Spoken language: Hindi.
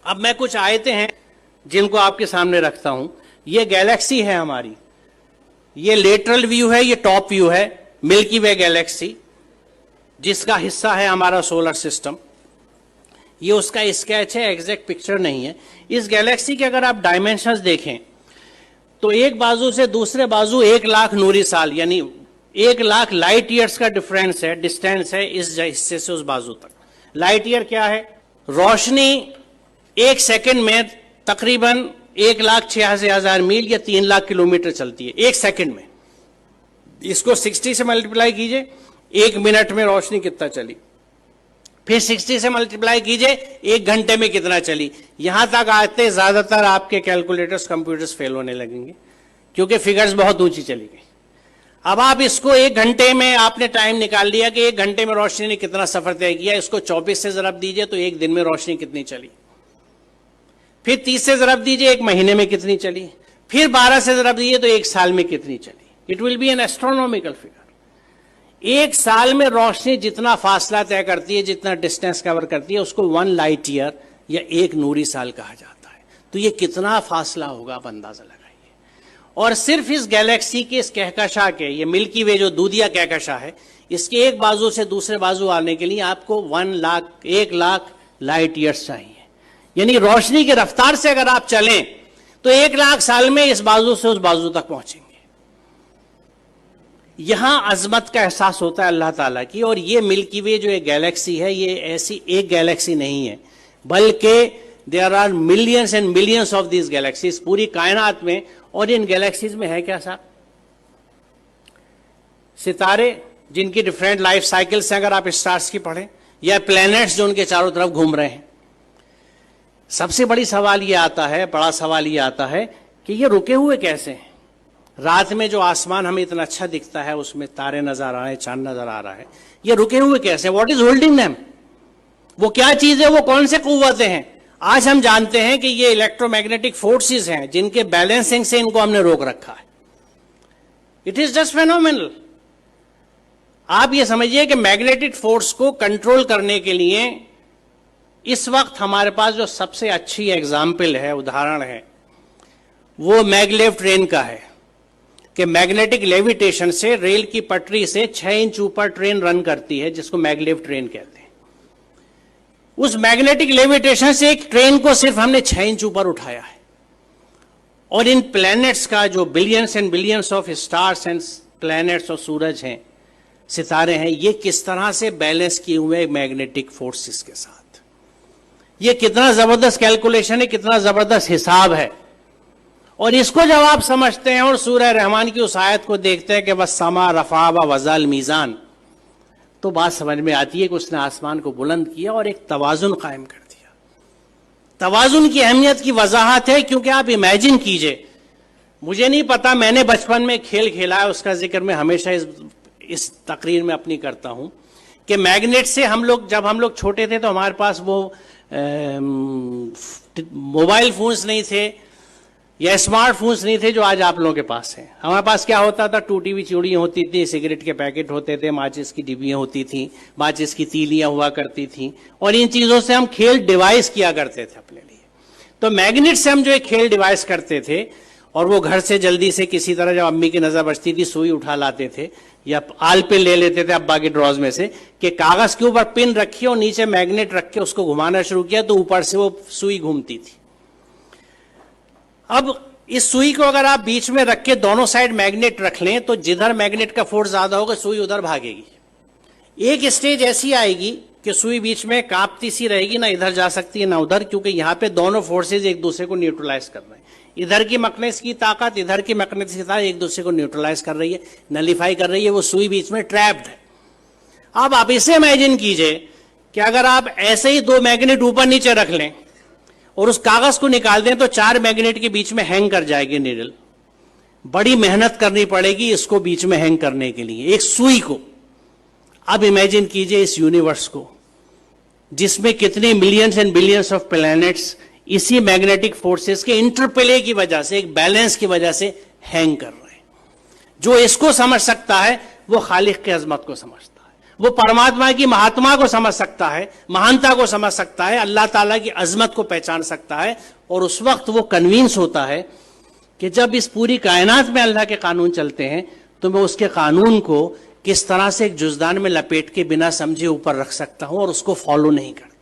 अब मैं कुछ आयतें हैं जिनको आपके सामने रखता हूं। ये गैलेक्सी है हमारी, ये लेटरल व्यू है, ये टॉप व्यू है मिल्की वे गैलेक्सी जिसका हिस्सा है हमारा सोलर सिस्टम। ये उसका स्केच है, एग्जैक्ट पिक्चर नहीं है। इस गैलेक्सी के अगर आप डायमेंशंस देखें तो एक बाजू से दूसरे बाजू 1,00,000 नूरी साल यानी 1,00,000 लाइट ईयर्स का डिफरेंस है, डिस्टेंस है इस हिस्से से उस बाजू तक। लाइट ईयर क्या है? रोशनी 1 सेकंड में तकरीबन 1,86,000 मील या 3,00,000 किलोमीटर चलती है 1 सेकंड में। इसको 60 से मल्टीप्लाई कीजिए, 1 मिनट में रोशनी कितना चली, फिर 60 से मल्टीप्लाई कीजिए 1 घंटे में कितना चली। यहां तक आते ज्यादातर आपके कैलकुलेटर्स कंप्यूटर्स फेल होने लगेंगे क्योंकि फिगर्स बहुत ऊंची चली गई। अब आप इसको 1 घंटे में आपने टाइम निकाल लिया कि 1 घंटे में रोशनी ने कितना सफर तय किया, इसको 24 से जरब दीजिए तो 1 दिन में रोशनी कितनी चली, फिर 30 से जरब दीजिए 1 महीने में कितनी चली, फिर 12 से जरब दीजिए तो 1 साल में कितनी चली। It will be N astronomical figure. 1 साल में रोशनी जितना फासला तय करती है, जितना डिस्टेंस कवर करती है, उसको 1 लाइट ईयर या 1 नूरी साल कहा जाता है। तो ये कितना फासला होगा आप अंदाजा लगाइए। और सिर्फ इस गैलेक्सी के इस कहकशा के, ये मिल्की वे जो दूधिया कहकशा है, इसके एक बाजू से दूसरे बाजू आने के लिए आपको 1,00,000 लाइट ईयर्स चाहिए। यानी रोशनी की रफ्तार से अगर आप चलें तो 1,00,000 साल में इस बाजू से उस बाजू तक पहुंचेंगे। यहां अजमत का एहसास होता है अल्लाह ताला की। और ये मिल्की वे जो एक गैलेक्सी है, ये ऐसी एक गैलेक्सी नहीं है, बल्कि there are millions and millions of these galaxies पूरी कायनात में। और इन गैलेक्सीज में है क्या साहब? सितारे जिनकी डिफरेंट लाइफ साइकिल्स हैं, अगर आप स्टार्स की पढ़ें, या प्लैनेट्स जो उनके चारों तरफ घूम रहे हैं। सबसे बड़ा सवाल ये आता है कि ये रुके हुए कैसे हैं? रात में जो आसमान हमें इतना अच्छा दिखता है, उसमें तारे नजर आ रहे हैं, चांद नजर आ रहा है, ये रुके हुए कैसे? What is holding them? वो क्या चीज है? वो कौन से कुव्वतें हैं? आज हम जानते हैं कि ये इलेक्ट्रोमैग्नेटिक फोर्सेस हैं जिनके बैलेंसिंग से इनको हमने रोक रखा है। It is just phenomenal. आप ये समझिए कि मैग्नेटिक फोर्स को कंट्रोल करने के लिए इस वक्त हमारे पास जो सबसे अच्छी एग्जाम्पल है, उदाहरण है, वो मैगलेव ट्रेन का है कि मैग्नेटिक लेविटेशन से रेल की पटरी से 6 इंच ऊपर ट्रेन रन करती है, जिसको मैगलेव ट्रेन कहते हैं। उस मैग्नेटिक लेविटेशन से एक ट्रेन को सिर्फ हमने 6 इंच ऊपर उठाया है। और इन प्लैनेट्स का जो billions and billions of stars and planets और सूरज हैं, सितारे हैं, ये किस तरह से बैलेंस किए हुए मैग्नेटिक फोर्सेस के साथ। ये कितना जबरदस्त कैलकुलेशन है, कितना जबरदस्त हिसाब है। और इसको जब आप समझते हैं और सूरह रहमान की उस आयत को देखते हैं कि बस समा रफा व वज़ल मीज़ान, तो बात समझ में आती है कि उसने आसमान को बुलंद किया और एक तवाजुन कायम कर दिया। तवाजुन की अहमियत की वजाहत है क्योंकि आप इमेजिन कीजिए, मुझे नहीं पता, मैंने बचपन में खेल खेला है, उसका जिक्र मैं हमेशा इस तकरीर में अपनी करता हूं कि मैग्नेट से जब हम लोग छोटे थे तो हमारे पास वो मोबाइल फोन्स नहीं थे या स्मार्टफोन्स नहीं थे जो आज आप लोगों के पास हैं। हमारे पास क्या होता था? टूटी हुई चूड़ियाँ होती थी, सिगरेट के पैकेट होते थे, माचिस की डिब्बियाँ होती थी, माचिस की तीलियाँ हुआ करती थी, और इन चीज़ों से हम खेल डिवाइस किया करते थे अपने लिए। तो मैग्नेट से हम जो एक खेल डिवाइस करते थे, और वो घर से जल्दी से किसी तरह जब अम्मी की नज़र बचती थी सुई उठा लाते थे या आल पे ले लेते थे अब्बा के ड्रॉज में से कि कागज के ऊपर पिन रखी और नीचे मैग्नेट रख के उसको घुमाना शुरू किया तो ऊपर से वो सुई घूमती थी। अब इस सुई को अगर आप बीच में रख के दोनों साइड मैग्नेट रख लें तो जिधर मैग्नेट का फोर्स ज्यादा होगा सुई उधर भागेगी। एक स्टेज ऐसी आएगी कि सुई बीच में कांपती सी रहेगी, ना इधर जा सकती है ना उधर, क्योंकि यहां पे दोनों फोर्सेज एक दूसरे को न्यूट्रलाइज कर रहे हैं। इधर की मैग्नेटिक की ताकत, इधर की मैग्नेटिक की ताकत एक दूसरे को न्यूट्रलाइज कर रही है, नलीफाई कर रही है। वो सुई बीच में ट्रैप्ड है। अब आप इसे इमेजिन कीजिए कि अगर आप ऐसे ही 2 मैग्नेट ऊपर नीचे रख लें और उस कागज को निकाल दें तो 4 मैग्नेट के बीच में हैंग कर जाएगी नीडल। बड़ी मेहनत करनी पड़ेगी इसको बीच में हैंग करने के लिए, एक सुई को। अब इमेजिन कीजिए इस यूनिवर्स को जिसमें कितने millions and billions of planets इसी मैग्नेटिक फोर्सेस के इंटरप्ले की वजह से, एक बैलेंस की वजह से हैंग कर रहे हैं। जो इसको समझ सकता है वो खालिक की अजमत को समझता है। वो परमात्मा की महात्मा को समझ सकता है, महानता को समझ सकता है, अल्लाह ताला की अजमत को पहचान सकता है। और उस वक्त वो कन्विंस होता है कि जब इस पूरी कायनात में अल्लाह के कानून चलते हैं तो मैं उसके कानून को किस तरह से एक जुज़दान में लपेट के बिना समझे ऊपर रख सकता हूं और उसको फॉलो नहीं करता।